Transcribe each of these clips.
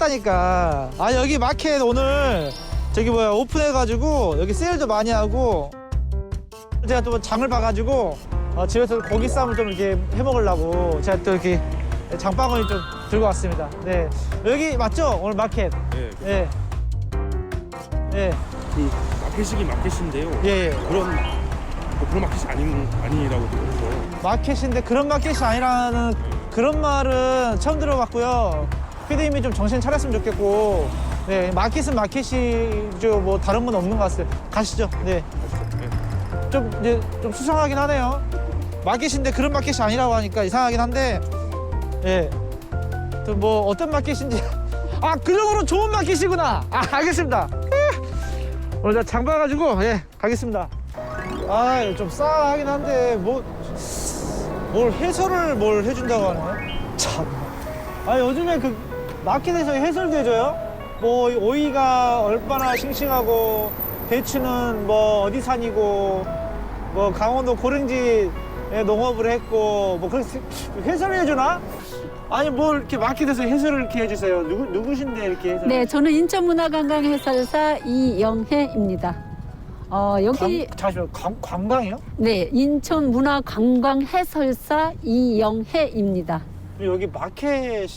샀다니까. 아, 여기 마켓 오늘 저기 뭐야 오픈해가지고 여기 세일도 많이 하고 제가 또 장을 봐가지고 집에서 고기 쌈을 좀 이렇게 해 먹으려고 제가 또 이렇게 장바구니 좀 들고 왔습니다. 네, 여기 맞죠? 오늘 마켓. 네. 네. 네. 그 마켓이긴 마켓인데요. 예, 예. 그런 마켓이 아니라고 들었어요. 마켓인데 그런 마켓이 아니라는 그런 말은 처음 들어봤고요. 피디님이 좀 정신 차렸으면 좋겠고, 네, 마켓은 마켓이죠. 뭐 다른 건 없는 것 같아요. 가시죠. 네. 이제 좀 수상하긴 하네요. 마켓인데 그런 마켓이 아니라고 하니까 이상하긴 한데, 예. 또 뭐 어떤 마켓인지. 아, 그 정도로 좋은 마켓이구나. 아, 알겠습니다. 오늘 나 장 봐가지고, 예, 가겠습니다. 아, 좀 싸하긴 한데, 뭘 해설을 뭘 해준다고 하네. 참. 아, 요즘에 그 마켓에서 해설도 해줘요? 뭐, 오이가 얼마나 싱싱하고, 배추는 뭐 어디 산이고, 뭐 강원도 고랭지에 농업을 했고, 뭐 그런 해설을 해주나? 아니, 뭘 이렇게 마켓에서 해설을 이렇게 해주세요. 누구신데 이렇게 해설? 네, 저는 인천문화관광해설사 이영혜입니다. 여기 잠시만요. 관광이요? 네, 인천문화관광해설사 이영혜입니다. 여기 마켓이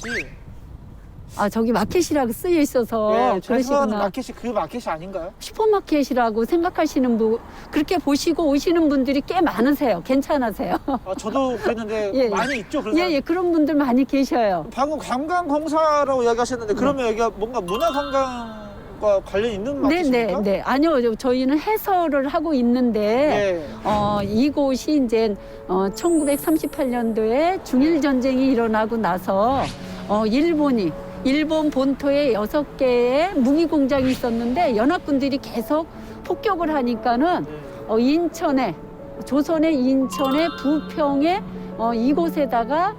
저기 마켓이라고 쓰여 있어서 네, 그러시구나. 그러시구나. 마켓이 그 마켓이 아닌가요? 슈퍼마켓이라고 생각하시는 분, 그렇게 보시고 오시는 분들이 꽤 많으세요. 괜찮으세요? 저도 그랬는데 예, 많이 있죠. 그래서 예, 그런 분들 많이 계셔요. 방금 관광공사라고 이야기하셨는데 그러면 여기가 뭔가 문화관광과 관련 있는 마켓입니까? 네. 아니요, 저희는 해설을 하고 있는데 이곳이 이제 1938년도에 중일 전쟁이 일어나고 나서 일본 본토에 6개의 무기 공장이 있었는데 연합군들이 계속 폭격을 하니까는 조선의 인천의 부평에 이곳에다가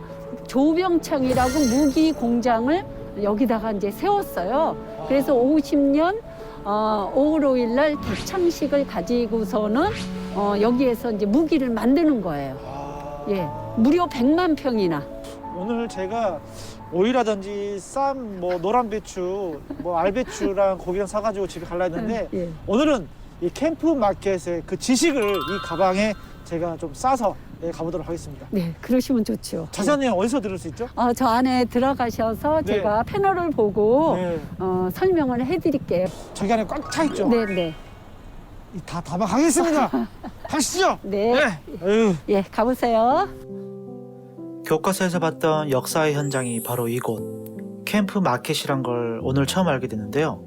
조병창이라고 무기 공장을 여기다가 이제 세웠어요. 그래서 50년 5월 5일 날 개창식을 가지고서는 여기에서 이제 무기를 만드는 거예요. 예, 무려 100만 평이나. 오늘 제가 오이라든지 쌈, 뭐 노란 배추, 뭐 알배추랑 고기랑 사가지고 집에 갈라 했는데 예. 오늘은 이 캠프 마켓의 그 지식을 이 가방에 제가 좀 싸서 가보도록 하겠습니다. 네, 그러시면 좋죠. 자세한 어디서 들을 수 있죠? 저 안에 들어가셔서 네. 제가 패널을 보고 네. 설명을 해드릴게요. 저기 안에 꽉 차 있죠? 네. 다 담아가겠습니다. 가시죠. 네. 에휴. 예, 가보세요. 교과서에서 봤던 역사의 현장이 바로 이곳 캠프 마켓이란 걸 오늘 처음 알게 됐는데요.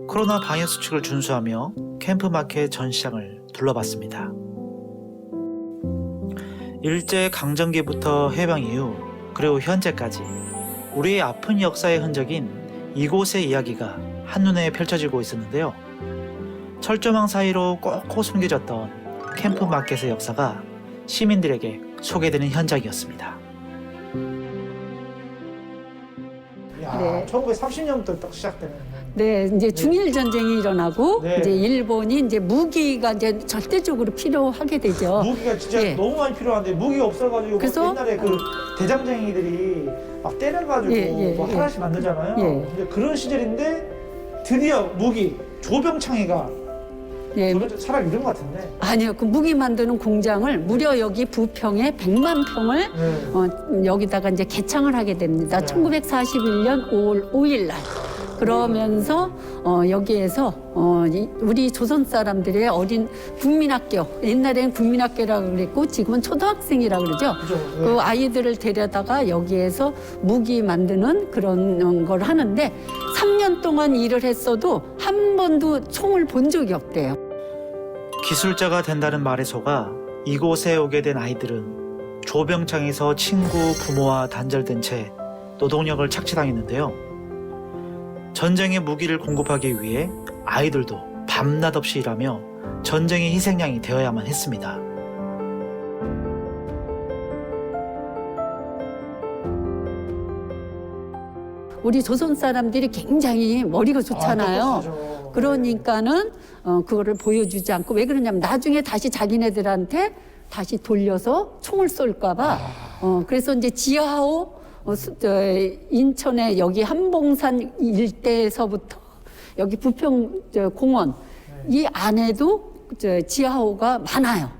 코로나 방역 수칙을 준수하며 캠프 마켓 전시장을 둘러봤습니다. 일제 강점기부터 해방 이후 그리고 현재까지 우리의 아픈 역사의 흔적인 이곳의 이야기가 한눈에 펼쳐지고 있었는데요. 철조망 사이로 꽁꽁 숨겨졌던 캠프 마켓의 역사가 시민들에게 소개되는 현장이었습니다. 야, 네. 1930년부터 딱 시작되는. 네, 이제 중일 전쟁이 일어나고 네. 이제 일본이 이제 무기가 이제 절대적으로 필요하게 되죠. 무기가 진짜 예. 너무 많이 필요한데 무기가 없어가지고 그래서 옛날에 그 대장쟁이들이 막 때려가지고 뭐 하나씩 만들잖아요. 예. 근데 그런 시절인데 드디어 무기 조병창이가 예. 사람 이름 같은데. 아니요, 그 무기 만드는 공장을 무려 여기 부평에 100만 평을 여기다가 이제 개창을 하게 됩니다. 네. 1941년 5월 5일 날. 그러면서 여기에서 우리 조선 사람들의 어린 국민학교, 옛날에는 국민학교라고 그랬고 지금은 초등학생이라고 그러죠. 그죠? 그 아이들을 데려다가 여기에서 무기 만드는 그런 걸 하는데 3년 동안 일을 했어도 한 번도 총을 본 적이 없대요. 기술자가 된다는 말에 속아 이곳에 오게 된 아이들은 조병창에서 친구, 부모와 단절된 채 노동력을 착취당했는데요. 전쟁의 무기를 공급하기 위해 아이들도 밤낮 없이 일하며 전쟁의 희생양이 되어야만 했습니다. 우리 조선 사람들이 굉장히 머리가 좋잖아요. 똑똑하죠. 그러니까는 그거를 보여주지 않고 왜 그러냐면 나중에 다시 자기네들한테 다시 돌려서 총을 쏠까 봐. 그래서 이제 지하호 인천의 여기 한봉산 일대에서부터 여기 부평 공원 이 안에도 지하호가 많아요.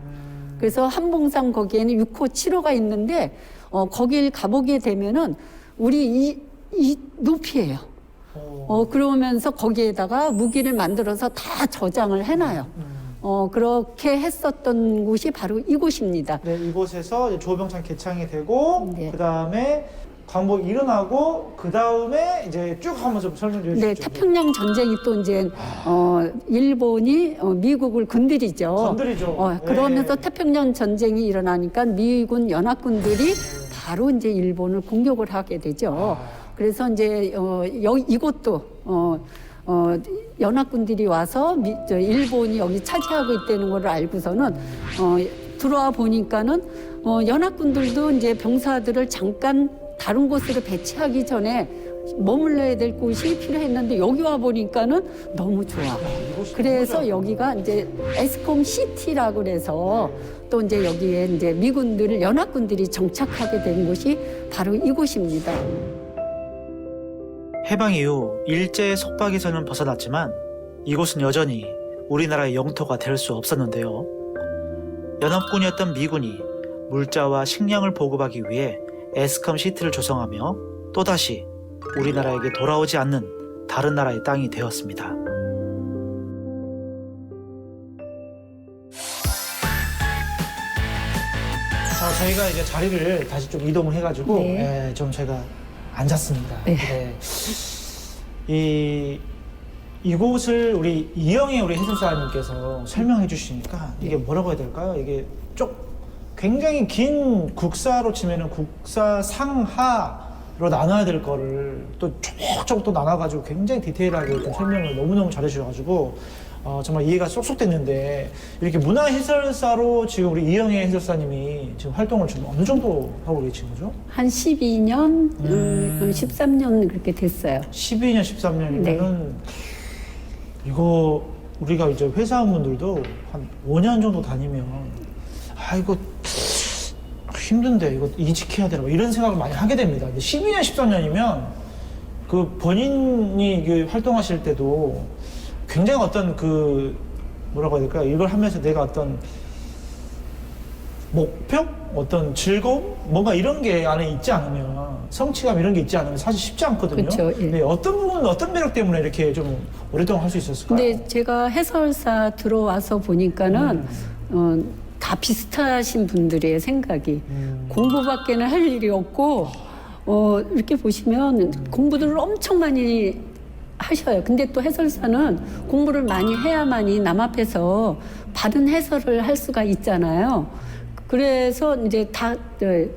그래서 한봉산 거기에는 6호, 7호가 있는데 거길 가보게 되면은 우리 이 높이예요. 그러면서 거기에다가 무기를 만들어서 다 저장을 해놔요. 그렇게 했었던 곳이 바로 이곳입니다. 네, 이곳에서 이제 조병창 개창이 되고 네. 그 다음에 광복이 일어나고 그 다음에 이제 쭉 한번 좀 설명 좀 해주시죠. 네, 태평양 전쟁이 또 이제 일본이 미국을 건드리죠. 건드리죠. 그러면서 네. 태평양 전쟁이 일어나니까 미군 연합군들이 바로 이제 일본을 공격을 하게 되죠. 그래서 이제 이곳도 연합군들이 와서 일본이 여기 차지하고 있다는 걸 알고서는 들어와 보니까는 연합군들도 이제 병사들을 잠깐 다른 곳으로 배치하기 전에 머물러야 될 곳이 필요했는데 여기 와 보니까는 너무 좋아. 그래서 여기가 이제 에스콤 시티라고 그래서 또 이제 여기에 이제 미군들 연합군들이 정착하게 된 곳이 바로 이곳입니다. 해방 이후 일제의 속박에서는 벗어났지만 이곳은 여전히 우리나라의 영토가 될 수 없었는데요. 연합군이었던 미군이 물자와 식량을 보급하기 위해 에스컴 시티를 조성하며 또다시 우리나라에게 돌아오지 않는 다른 나라의 땅이 되었습니다. 자, 저희가 이제 자리를 다시 좀 이동을 해가지고 네. 좀 저희가 앉았습니다. 네. 이곳을 우리 이영애 우리 해설사님께서 설명해 주시니까 이게 뭐라고 해야 될까요? 이게 굉장히 긴 국사로 치면은 국사 상하로 나눠야 될 거를 또 쭉 또 나눠가지고 굉장히 디테일하게 좀 설명을 너무너무 잘해주셔가지고 정말 이해가 쏙쏙 됐는데 이렇게 문화 해설사로 지금 우리 이영애 해설사님이 지금 활동을 지금 어느 정도 하고 계신 거죠? 한 12년, 13년 그렇게 됐어요. 12년, 13년이면은 이거 우리가 이제 회사원분들도 한 5년 정도 다니면 이거 힘든데 이거 이직해야 되나 뭐 이런 생각을 많이 하게 됩니다. 근데 12년, 13년이면 그 본인이 활동하실 때도 굉장히 어떤 뭐라고 해야 될까요? 이걸 하면서 내가 어떤 목표? 어떤 즐거움? 뭔가 이런 게 안에 있지 않으면 성취감 이런 게 있지 않으면 사실 쉽지 않거든요. 그렇죠, 예. 네, 어떤 부분은 어떤 매력 때문에 이렇게 좀 오랫동안 할 수 있었을까요? 근데 제가 해설사 들어와서 보니까는 다 비슷하신 분들의 생각이 공부밖에는 할 일이 없고 이렇게 보시면 공부들을 엄청 많이 하셔요. 근데 또 해설사는 공부를 많이 해야만이 남 앞에서 바른 해설을 할 수가 있잖아요. 그래서 이제 다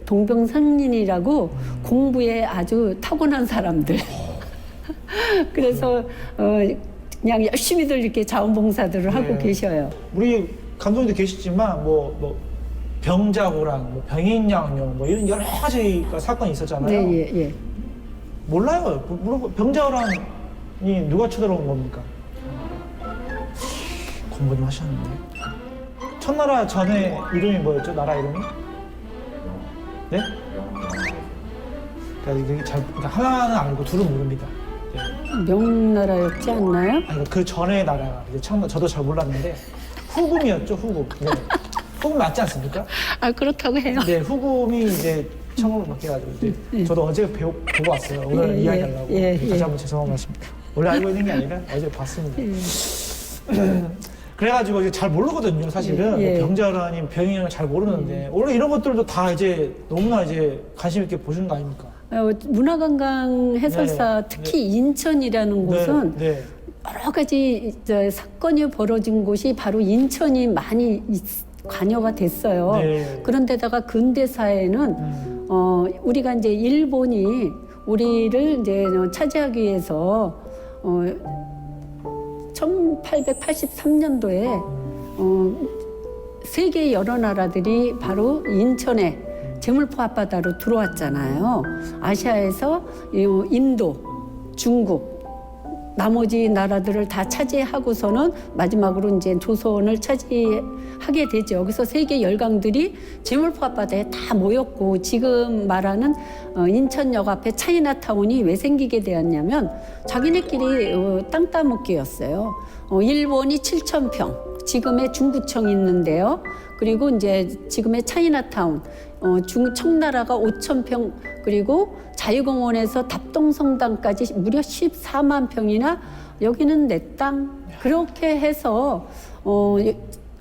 동병상련이라고 공부에 아주 타고난 사람들. 그래서 그냥 열심히들 이렇게 자원봉사들을 하고 계셔요. 우리 감독님도 계시지만 병자호랑 병인양요 이런 여러 가지 사건이 있었잖아요. 네, 예. 몰라요. 물어보 병자호랑이 누가 쳐들어온 겁니까? 공부 좀 하셨는데. 첫나라 전에 이름이 뭐였죠? 나라 이름이? 네? 그러니까 하나는 알고 둘은 모릅니다. 네. 명나라였지 않나요? 그 전에 나라가 이제 저도 잘 몰랐는데 후금이었죠. 후금. 네. 후금 맞지 않습니까? 그렇다고 해요. 네, 후금이 이제 청으로 바뀌어가지고 이제 저도 어제 보고 왔어요. 오늘 이야기하려고. 다시 한번 죄송한 말씀입니다. 원래 알고 있는 게 아니라 어제 봤습니다. 그래가지고 이제 잘 모르거든요, 사실은. 병자호랑님, 병인양을 잘 모르는데 원래 이런 것들도 다 이제 너무나 이제 관심 있게 보시는 거 아닙니까? 문화관광 해설사 특히 인천이라는 곳은 여러 가지 사건이 벌어진 곳이 바로 인천이 많이 관여가 됐어요. 그런데다가 근대사에는 우리가 이제 일본이 우리를 이제 차지하기 위해서 1883년도에 세계 여러 나라들이 바로 인천에 제물포 앞바다로 들어왔잖아요. 아시아에서 인도, 중국, 나머지 나라들을 다 차지하고서는 마지막으로 이제 조선을 차지하게 되죠. 그래서 세계 열강들이 제물포 앞바다에 다 모였고 지금 말하는 인천역 앞에 차이나타운이 왜 생기게 되었냐면 자기네끼리 땅 따먹기였어요. 일본이 7,000평, 지금의 중구청이 있는데요. 그리고 이제 지금의 차이나타운, 청나라가 5,000평, 그리고 자유공원에서 답동성당까지 무려 14만 평이나 여기는 내 땅. 그렇게 해서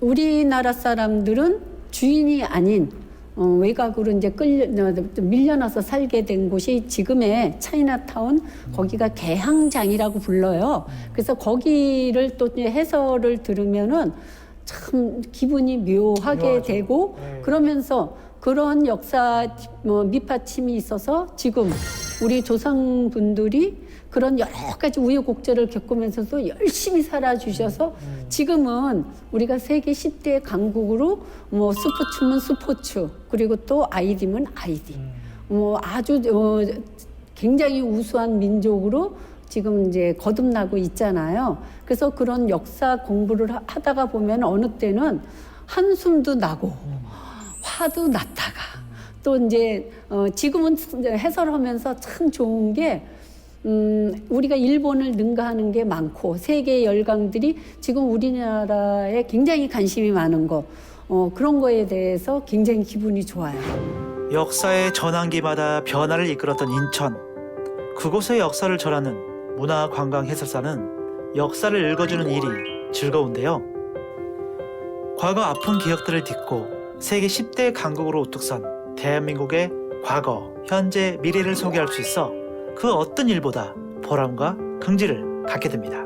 우리나라 사람들은 주인이 아닌 외곽으로 이제 밀려나서 살게 된 곳이 지금의 차이나타운, 거기가 개항장이라고 불러요. 그래서 거기를 또 해설을 들으면은 참 기분이 묘하게 묘하죠. 되고 네. 그러면서 그런 역사 밑받침이 있어서 지금 우리 조상분들이 그런 여러 가지 우여곡절을 겪으면서도 열심히 살아주셔서 지금은 우리가 세계 10대 강국으로 뭐 스포츠면 스포츠, 그리고 또 아이디면 아이디, 아주 굉장히 우수한 민족으로 지금 이제 거듭나고 있잖아요. 그래서 그런 역사 공부를 하다가 보면 어느 때는 한숨도 나고 화도 났다가 또 이제 지금은 해설하면서 참 좋은 게 우리가 일본을 능가하는 게 많고 세계 열강들이 지금 우리나라에 굉장히 관심이 많은 거 그런 거에 대해서 굉장히 기분이 좋아요. 역사의 전환기마다 변화를 이끌었던 인천. 그곳의 역사를 전하는 문화관광 해설사는 역사를 읽어주는 일이 즐거운데요. 과거 아픈 기억들을 딛고 세계 10대 강국으로 우뚝 선 대한민국의 과거, 현재, 미래를 소개할 수 있어 그 어떤 일보다 보람과 긍지를 갖게 됩니다.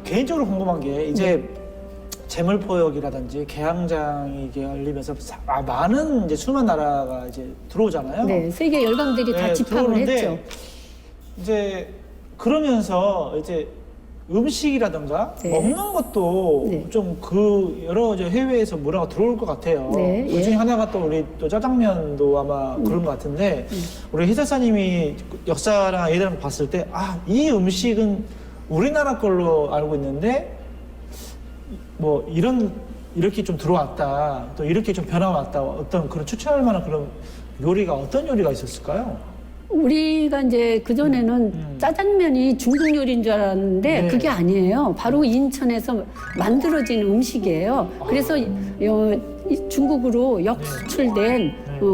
개인적으로 궁금한 게 이제 제물포역이라든지 개항장이 열리면서 많은 이제 수많은 나라가 이제 들어오잖아요. 네, 세계 열강들이 다 집합을 들어오는데 했죠. 이제 그러면서 이제 음식이라든가 네. 먹는 것도 네. 좀 그 여러 이제 해외에서 문화가 들어올 것 같아요. 네, 그 중에 예. 하나가 또 우리 또 짜장면도 아마 그런 것 같은데 우리 해설사님이 역사랑 예를 들어 봤을 때 이 음식은 우리나라 걸로 알고 있는데 뭐 이렇게 좀 들어왔다, 또 이렇게 좀 변화왔다, 어떤 그런 추천할 만한 그런 요리가 어떤 요리가 있었을까요? 우리가 이제 그전에는 짜장면이 중국 요리인 줄 알았는데 네. 그게 아니에요. 바로 인천에서 만들어진 음식이에요. 그래서 중국으로 역수출된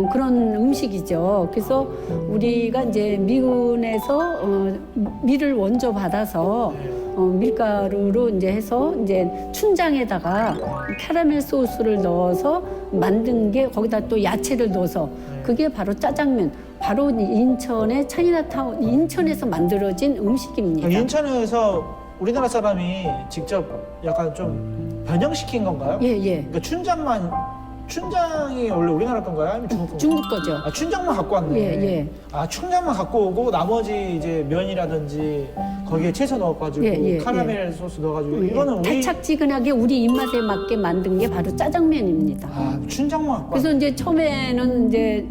그런 음식이죠. 그래서 우리가 이제 미군에서 밀을 원조 받아서 밀가루로 이제 해서 이제 춘장에다가 캐러멜 소스를 넣어서 만든 게 거기다 또 야채를 넣어서 그게 바로 짜장면. 바로 인천의 차이나타운, 인천에서 만들어진 음식입니다. 인천에서 우리나라 사람이 직접 약간 좀 변형시킨 건가요? 예, 예. 그러니까 춘장이 원래 우리나라 건가요? 아니면 중국 건가요? 중국 거죠. 춘장만 갖고 왔네. 예, 예. 춘장만 갖고 오고 나머지 이제 면이라든지 거기에 채소 넣어가지고 예, 카라멜 소스 넣어가지고 이거는 우리 달짝지근하게 우리 입맛에 맞게 만든 게 바로 짜장면입니다. 춘장만 갖고 그래서 이제 처음에는 이제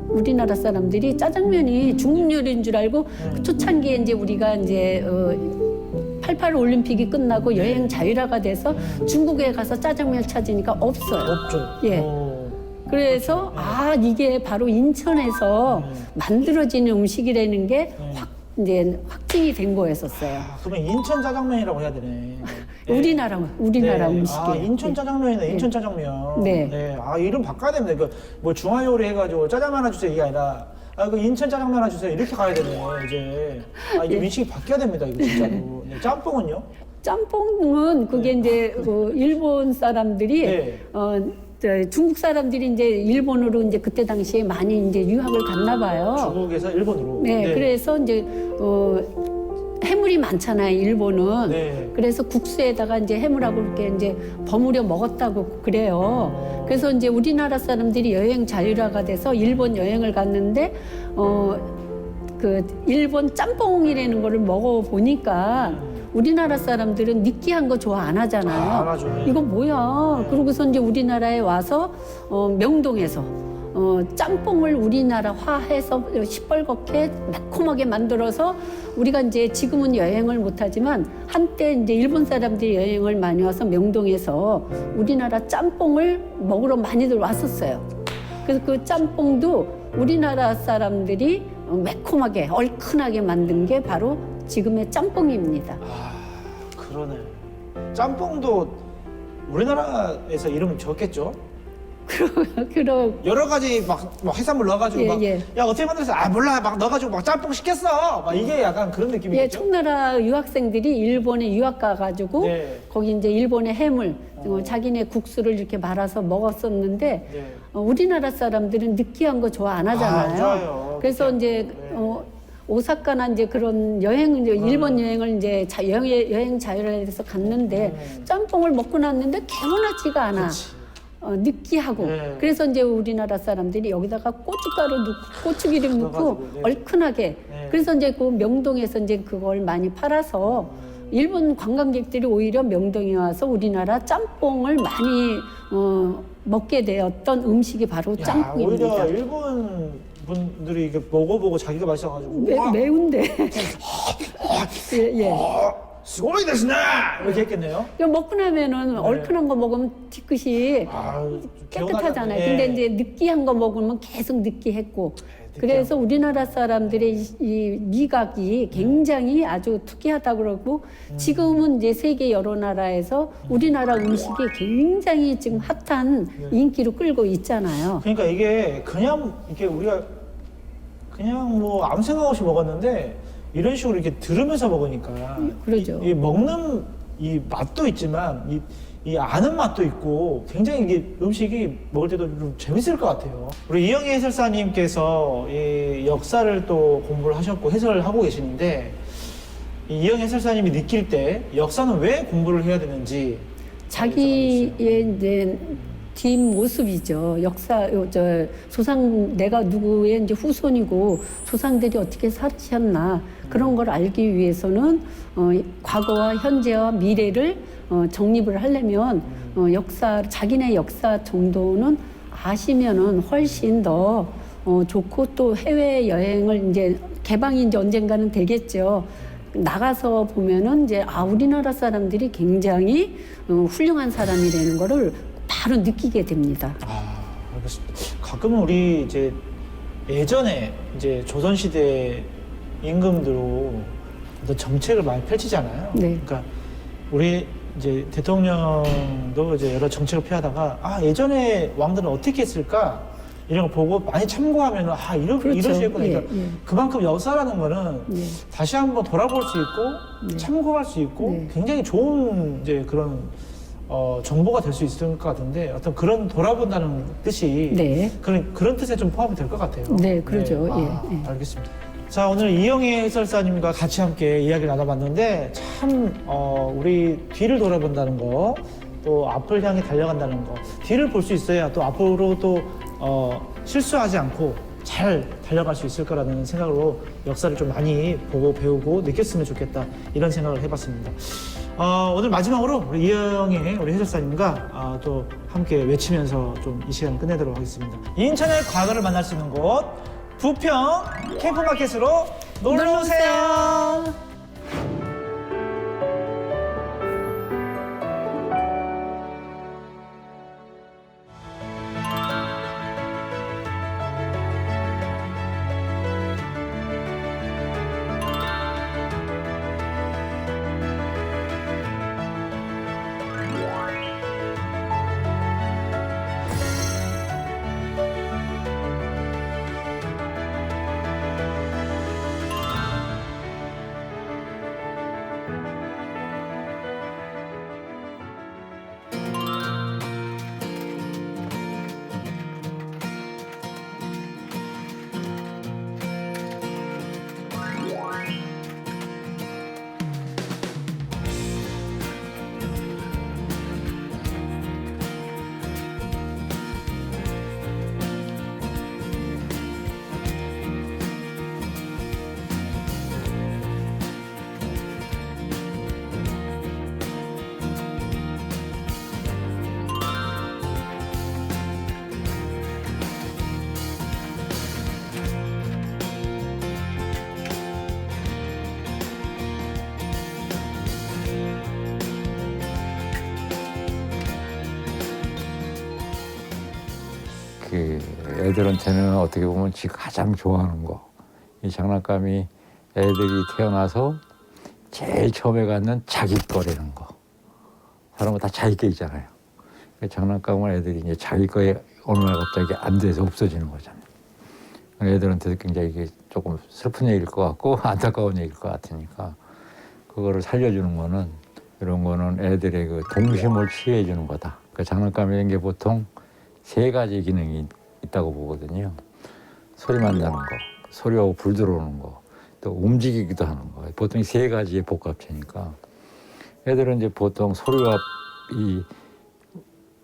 우리나라 사람들이 짜장면이 중국 요리인 줄 알고 초창기에 이제 우리가 이제 88 올림픽이 끝나고 여행 자유화가 돼서 중국에 가서 짜장면 찾으니까 없어요. 없죠. 예. 그래서 이게 바로 인천에서 만들어지는 음식이라는 게 이제 확증이 된 거였었어요. 그러면 인천 짜장면이라고 해야 되네. 우리나라 음식이에요. 인천 짜장면이네. 인천 짜장면. 네. 이름 바꿔야 됩니다. 뭐 중화요리 해가지고 짜장면 하나 주세요 이게 아니라 그 인천 짜장면 하나 주세요 이렇게 가야 되네 이제. 이게 인식이 바뀌어야 됩니다 이거 진짜로. 짬뽕은요? 짬뽕은 그게 이제 일본 사람들이 중국 사람들이 이제 일본으로 이제 그때 당시에 많이 이제 유학을 갔나 봐요. 중국에서 일본으로. 네, 그래서 이제 해물이 많잖아요, 일본은. 네. 그래서 국수에다가 이제 해물하고 이렇게 이제 버무려 먹었다고 그래요. 그래서 이제 우리나라 사람들이 여행 자유화가 돼서 일본 여행을 갔는데 그 일본 짬뽕이라는 거를 먹어 보니까 우리나라 사람들은 느끼한 거 좋아 안 하잖아요. 안 하죠. 네. 이거 뭐야? 그러고서 이제 우리나라에 와서 명동에서 짬뽕을 우리나라화해서 시뻘겋게 매콤하게 만들어서 우리가 이제 지금은 여행을 못하지만 한때 이제 일본 사람들이 여행을 많이 와서 명동에서 우리나라 짬뽕을 먹으러 많이들 왔었어요. 그래서 그 짬뽕도 우리나라 사람들이 매콤하게 얼큰하게 만든 게 바로 지금의 짬뽕입니다. 아, 그러네. 짬뽕도 우리나라에서 이름을 지었겠죠? 그럼 여러 가지 막 해산물 넣어가지고 예, 막, 예. 야, 어떻게 만들었어? 아, 몰라. 막 넣어가지고 막 짬뽕 시켰어. 막 이게 약간 그런 예, 느낌이겠죠? 청나라 유학생들이 일본에 유학 가가지고 네. 거기 이제 일본의 해물, 자기네 국수를 이렇게 말아서 먹었었는데 네. 우리나라 사람들은 느끼한 거 좋아 안 하잖아요. 안 좋아요. 그래서 느끼한 이제 거. 네. 오사카나 이제 그런 여행, 이제 일본 여행을 이제 여행 자유로에서 갔는데 짬뽕을 먹고 났는데 개운하지가 않아. 그치. 느끼하고. 네. 그래서 이제 우리나라 사람들이 여기다가 고춧가루 넣고 고추기름 넣고 넣어가지고, 네. 얼큰하게. 네. 그래서 이제 그 명동에서 이제 그걸 많이 팔아서 일본 관광객들이 오히려 명동에 와서 우리나라 짬뽕을 많이 먹게 되었던 음식이 바로 야, 짬뽕입니다. 오히려 일본 분들이 이게 먹어보고 자기가 마셔가지고 매운데. 예, 예. 스고이 데스네! 이렇게 했겠네요. 이거 먹고 나면은 얼큰한 거 먹으면 뒤끝이 아, 좀 깨끗하잖아요. 개운하네. 근데 이제 느끼한 거 먹으면 계속 느끼했고. 느끼한 그래서 우리나라 사람들의 이 미각이 굉장히 아주 특이하다고 그러고 지금은 이제 세계 여러 나라에서 우리나라 음식이 굉장히 지금 핫한 인기로 끌고 있잖아요. 그러니까 이게 그냥 이게 우리가 그냥 뭐 아무 생각 없이 먹었는데 이런 식으로 이렇게 들으면서 먹으니까 그러죠. 이 먹는 이 맛도 있지만 이 아는 맛도 있고 굉장히 이게 음식이 먹을 때도 좀 재밌을 것 같아요. 우리 이영희 해설사님께서 이 역사를 또 공부를 하셨고 해설을 하고 계시는데 이 이영희 해설사님이 느낄 때 역사는 왜 공부를 해야 되는지 자기의 이제 뒷 모습이죠. 역사, 조상, 내가 누구의 이제 후손이고 조상들이 어떻게 사셨나 그런 걸 알기 위해서는 과거와 현재와 미래를 정립을 하려면 자기네 역사 정도는 아시면은 훨씬 더 좋고 또 해외 여행을 이제 개방이 이제 언젠가는 되겠죠. 나가서 보면은 이제 우리나라 사람들이 굉장히 훌륭한 사람이라는 거를 바로 느끼게 됩니다. 알겠습니다. 가끔은 우리 이제 예전에 이제 조선시대 임금들로 어떤 정책을 많이 펼치잖아요. 네. 그러니까 우리 이제 대통령도 이제 여러 정책을 펴하다가 예전에 왕들은 어떻게 했을까 이런 거 보고 많이 참고하면 그렇죠. 이러시겠구나. 그러니까 예, 예. 그만큼 역사라는 거는 예. 다시 한번 돌아볼 수 있고 참고할 수 있고 네. 굉장히 좋은 이제 그런 정보가 될 수 있을 것 같은데 어떤 그런 돌아본다는 뜻이 네. 그런 뜻에 좀 포함이 될 것 같아요. 네, 그러죠. 예, 예. 알겠습니다. 자, 오늘 이영희 해설사님과 같이 함께 이야기를 나눠봤는데 참 우리 뒤를 돌아본다는 거, 또 앞을 향해 달려간다는 거, 뒤를 볼 수 있어야 또 앞으로 또 실수하지 않고 잘 달려갈 수 있을 거라는 생각으로 역사를 좀 많이 보고 배우고 느꼈으면 좋겠다 이런 생각을 해봤습니다. 오늘 마지막으로 우리 이영희 우리 해설사님과 또 함께 외치면서 좀 이 시간을 끝내도록 하겠습니다. 인천의 과거를 만날 수 있는 곳 부평 캠프마켓으로 놀러오세요. 그 애들한테는 어떻게 보면 지가 가장 좋아하는 거. 이 장난감이 애들이 태어나서 제일 처음에 갖는 자기 거라는 거. 사람은 다 자기 게 있잖아요. 그 장난감을 애들이 이제 자기 거에 어느 날 갑자기 안 돼서 없어지는 거잖아요. 애들한테도 굉장히 이게 조금 슬픈 얘기일 것 같고 안타까운 얘기일 것 같으니까 그거를 살려주는 거는 이런 거는 애들의 그 동심을 치유해 주는 거다. 그 장난감이라는 게 보통 3가지 기능이 있다고 보거든요. 소리만 나는 거, 소리하고 불 들어오는 거, 또 움직이기도 하는 거. 보통 이 3가지의 복합체니까 애들은 이제 보통 소리와 이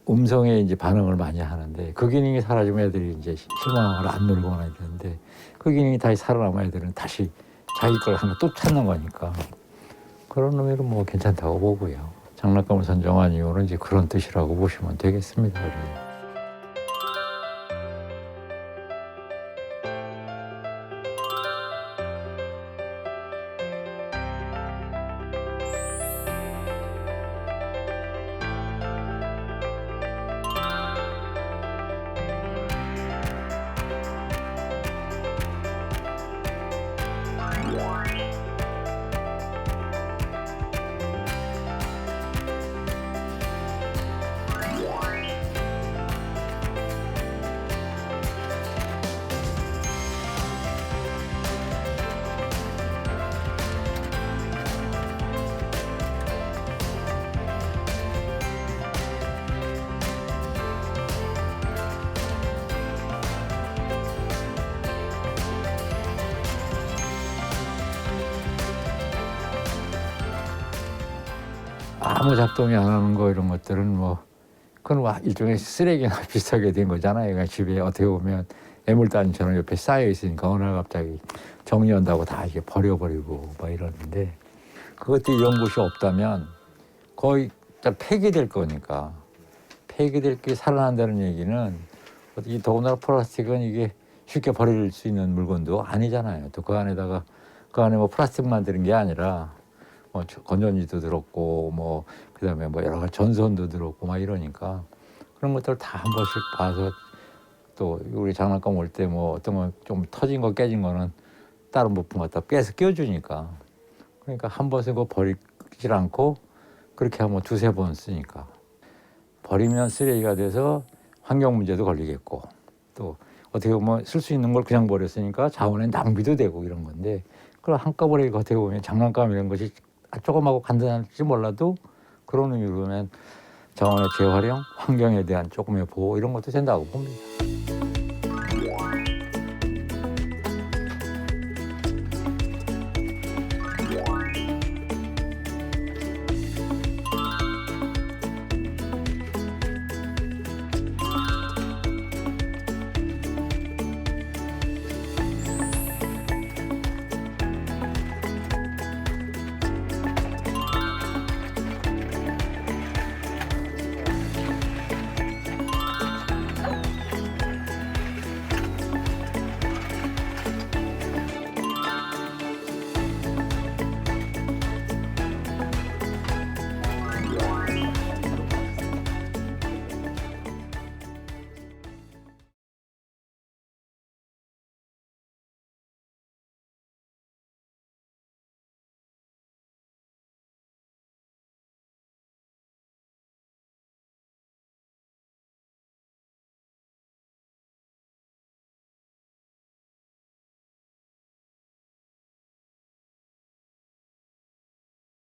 음성에 이제 반응을 많이 하는데 그 기능이 사라지면 애들이 이제 실망하거나 안 놀거나 이러는데 그 기능이 다시 살아남은 애들은 다시 자기 걸 하나 또 찾는 거니까 그런 의미로 뭐 괜찮다고 보고요. 장난감을 선정한 이유는 이제 그런 뜻이라고 보시면 되겠습니다. 아무 작동이 안 하는 거 이런 것들은 뭐 그건 일종의 쓰레기나 비슷하게 된 거잖아요. 그러니까 집에 어떻게 보면 애물단지처럼 옆에 쌓여 있으니까 어느 날 갑자기 정리한다고 다 이게 버려버리고 막 이러는데 그것도 이런 곳이 없다면 거의 폐기될 거니까 폐기될 게 살아난다는 얘기는 이 더군다나 플라스틱은 이게 쉽게 버릴 수 있는 물건도 아니잖아요. 또 그 안에다가 그 안에 뭐 플라스틱만 들은 게 아니라 뭐 건전지도 들었고 뭐 그다음에 뭐 여러 가지 전선도 들었고 막 이러니까 그런 것들 다 한 번씩 봐서 또 우리 장난감 올 때 뭐 어떤 거 좀 터진 거 깨진 거는 다른 부품 갖다 빼서 끼워주니까 그러니까 한 번 쓰고 버리질 않고 그렇게 하면 2-3번 쓰니까 버리면 쓰레기가 돼서 환경 문제도 걸리겠고 또 어떻게 보면 쓸 수 있는 걸 그냥 버렸으니까 자원의 낭비도 되고 이런 건데 그걸 한꺼번에 어떻게 보면 장난감 이런 것이 조금하고 간단할지 몰라도 그런 의미로 보면 자원의 재활용, 환경에 대한 조금의 보호 이런 것도 된다고 봅니다.